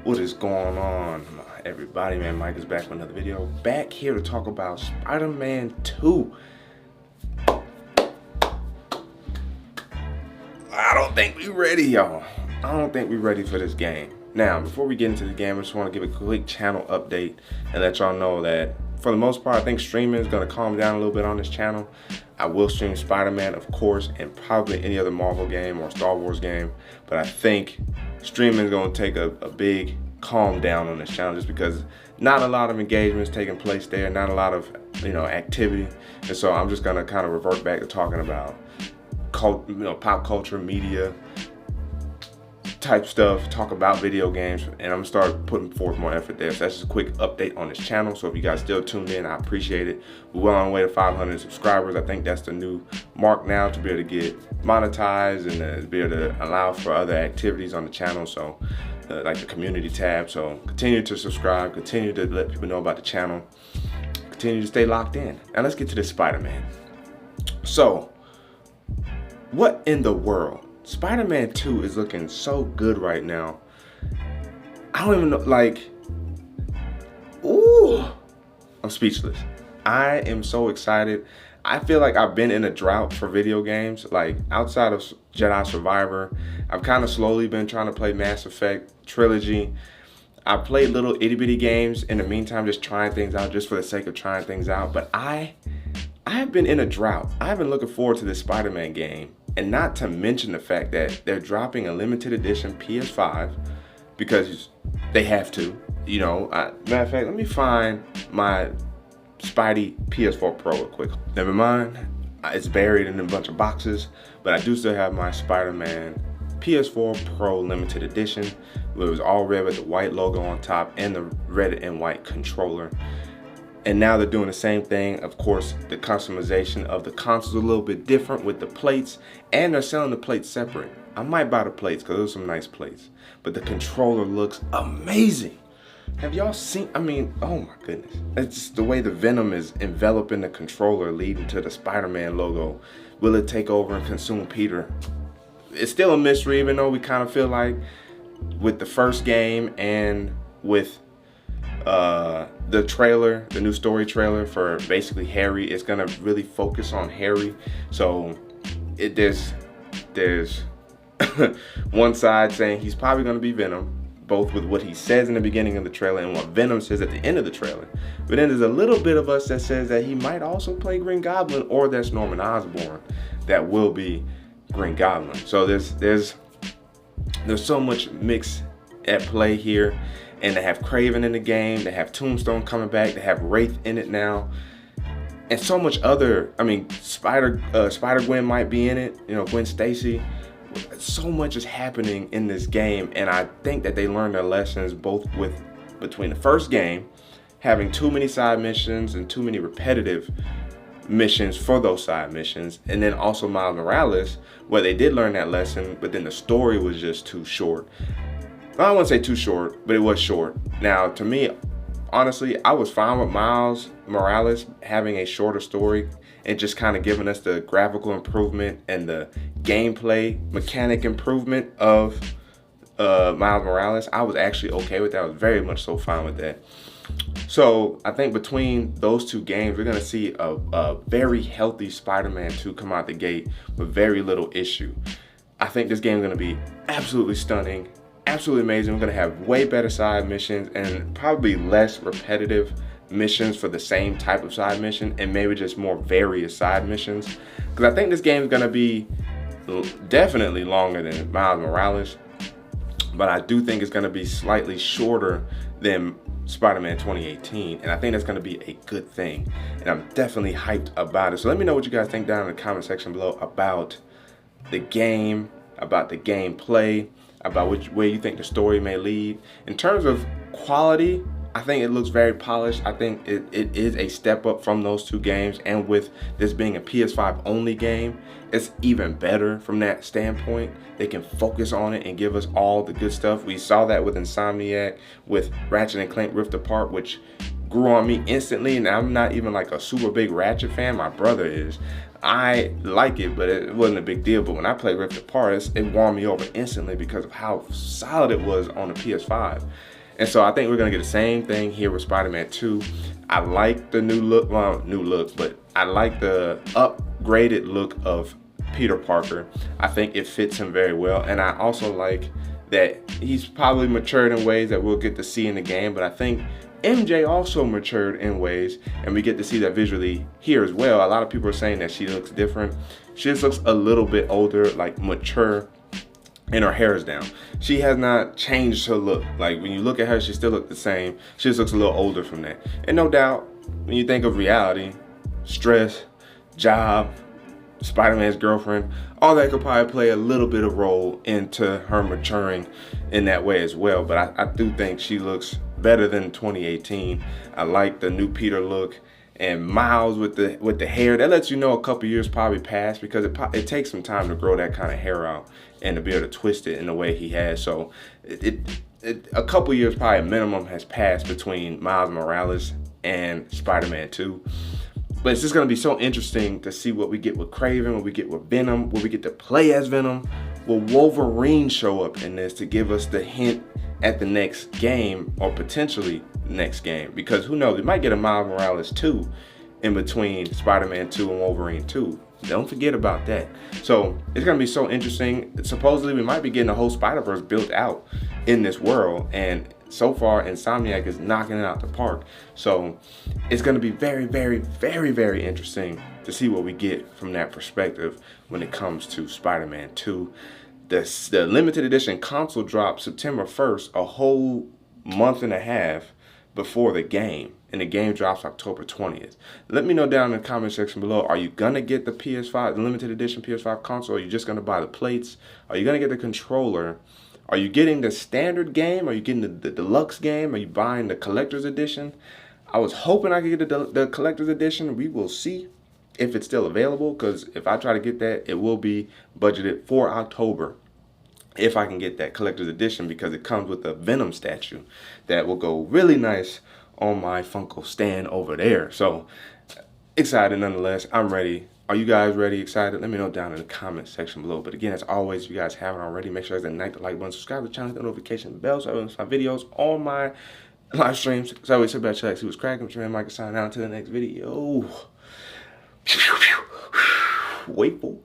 What is going on, everybody? Man, Mike is back with another video. Back here to talk about Spider-Man 2. I don't think we're ready, y'all. I don't think we're ready for this game. Now, before we get into the game, I just want to give a quick channel update and let y'all know that for the most part, I think streaming is going to calm down a little bit on this channel. I will stream Spider-Man, of course, and probably any other Marvel game or Star Wars game. But I think streaming is going to take a big calm down on this channel just because not a lot of engagements taking place there, not a lot of activity. And so I'm just going to kind of revert back to talking about pop culture, media type stuff, talk about video games, and I'm gonna start putting forth more effort there. So that's just a quick update on this channel. So if you guys still tuned in, I appreciate it. We're well on our way to 500 subscribers. I think that's the new mark now to be able to get monetized and to be able to allow for other activities on the channel. So like the community tab. So continue to subscribe, continue to let people know about the channel, continue to stay locked in. Now let's get to this Spider-Man. So what in the world? Spider-Man 2 is looking so good right now. I don't even know, like, ooh, I'm speechless. I am so excited. I feel like I've been in a drought for video games. Like, outside of Jedi Survivor, I've kind of slowly been trying to play Mass Effect Trilogy. I played little itty bitty games in the meantime, just trying things out just for the sake of trying things out. But I have been in a drought. I've been looking forward to this Spider-Man game. And not to mention the fact that they're dropping a limited edition PS5 because they have to. Matter of fact, let me find my Spidey PS4 Pro real quick. Never mind, it's buried in a bunch of boxes, but I do still have my Spider-Man PS4 Pro limited edition. It was all red with the white logo on top and the red and white controller. And now they're doing the same thing. Of course, the customization of the console's a little bit different with the plates, and they're selling the plates separate. I might buy the plates because those are some nice plates, but the controller looks amazing. Have y'all seen, oh my goodness. It's just the way the Venom is enveloping the controller leading to the Spider-Man logo. Will it take over and consume Peter? It's still a mystery, even though we kind of feel like with the first game and with the trailer, the new story trailer for basically Harry, it's gonna really focus on Harry. So there's one side saying he's probably gonna be Venom, both with what he says in the beginning of the trailer and what Venom says at the end of the trailer. But then there's a little bit of us that says that he might also play Green Goblin, or that's Norman Osborn that will be Green Goblin. So there's so much mix at play here. And they have Craven in the game, they have Tombstone coming back, they have Wraith in it now. And so much other, Spider-Gwen might be in it, Gwen Stacy. So much is happening in this game, and I think that they learned their lessons between the first game, having too many side missions and too many repetitive missions for those side missions, and then also Miles Morales, where they did learn that lesson, but then the story was just too short. I don't want to say too short, but it was short. Now, to me, honestly, I was fine with Miles Morales having a shorter story and just kind of giving us the graphical improvement and the gameplay mechanic improvement of Miles Morales. I was actually okay with that. I was very much so fine with that. So I think between those two games, we're going to see a very healthy Spider-Man 2 come out the gate with very little issue. I think this game is going to be absolutely stunning. Absolutely amazing. We're gonna have way better side missions and probably less repetitive missions for the same type of side mission, and maybe just more various side missions. Because I think this game is gonna be definitely longer than Miles Morales, but I do think it's gonna be slightly shorter than Spider-Man 2018, and I think that's gonna be a good thing. And I'm definitely hyped about it. So let me know what you guys think down in the comment section below about the game, about the gameplay, about which way you think the story may lead. In terms of quality, I think it looks very polished. I think it is a step up from those two games, and with this being a PS5 only game, it's even better from that standpoint. They can focus on it and give us all the good stuff. We saw that with Insomiac, with Ratchet & Clank Rift Apart, which grew on me instantly, and I'm not even like a super big Ratchet fan. My brother is. I like it, but it wasn't a big deal. But when I played Rift Apart, it won me over instantly because of how solid it was on the PS5. And so I think we're gonna get the same thing here with Spider-Man 2. I like the new look, well, new look, but I like the upgraded look of Peter Parker. I think it fits him very well, and I also like that he's probably matured in ways that we'll get to see in the game, but I think MJ also matured in ways, and we get to see that visually here as well. A lot of people are saying that she looks different. She just looks a little bit older, like mature, and her hair is down. She has not changed her look. Like when you look at her, she still looks the same. She just looks a little older from that. And no doubt, when you think of reality, stress, job, Spider-Man's girlfriend, all that could probably play a little bit of role into her maturing in that way as well. But I do think she looks better than 2018. I like the new Peter look. And Miles with the hair, that lets you know a couple years probably passed, because it takes some time to grow that kind of hair out and to be able to twist it in the way he has. So a couple years probably a minimum has passed between Miles Morales and Spider-Man 2. But it's just going to be so interesting to see what we get with Kraven, what we get with Venom, what we get to play as Venom. Will Wolverine show up in this to give us the hint at the next game, or potentially next game? Because who knows, we might get a Miles Morales 2 in between Spider-Man 2 and Wolverine 2. Don't forget about that. So it's going to be so interesting. Supposedly we might be getting a whole Spider-Verse built out in this world, and so far Insomiac is knocking it out the park. So it's going to be very, very, very, very interesting to see what we get from that perspective when it comes to Spider-Man 2. The limited edition console drops September 1st, a whole month and a half before the game, and the game drops October 20th. Let me know down in the comment section below, are you gonna get the PS5, the limited edition PS5 console, or are you just gonna buy the plates? Are you gonna get the controller? Are you getting the standard game? Are you getting the deluxe game? Are you buying the collector's edition? I was hoping I could get the collector's edition. We will see if it's still available, because if I try to get that, it will be budgeted for October if I can get that collector's edition, because it comes with a Venom statue that will go really nice on my Funko stand over there. So excited nonetheless. I'm ready. Are you guys ready? Excited? Let me know down in the comment section below. But again, as always, if you guys haven't already, make sure to hit the like button, subscribe to the channel, hit the notification bell so I don't miss my videos on my live streams. So I always sit back, check, see what's cracking. I'm Mike, sign out until the next video. Wait for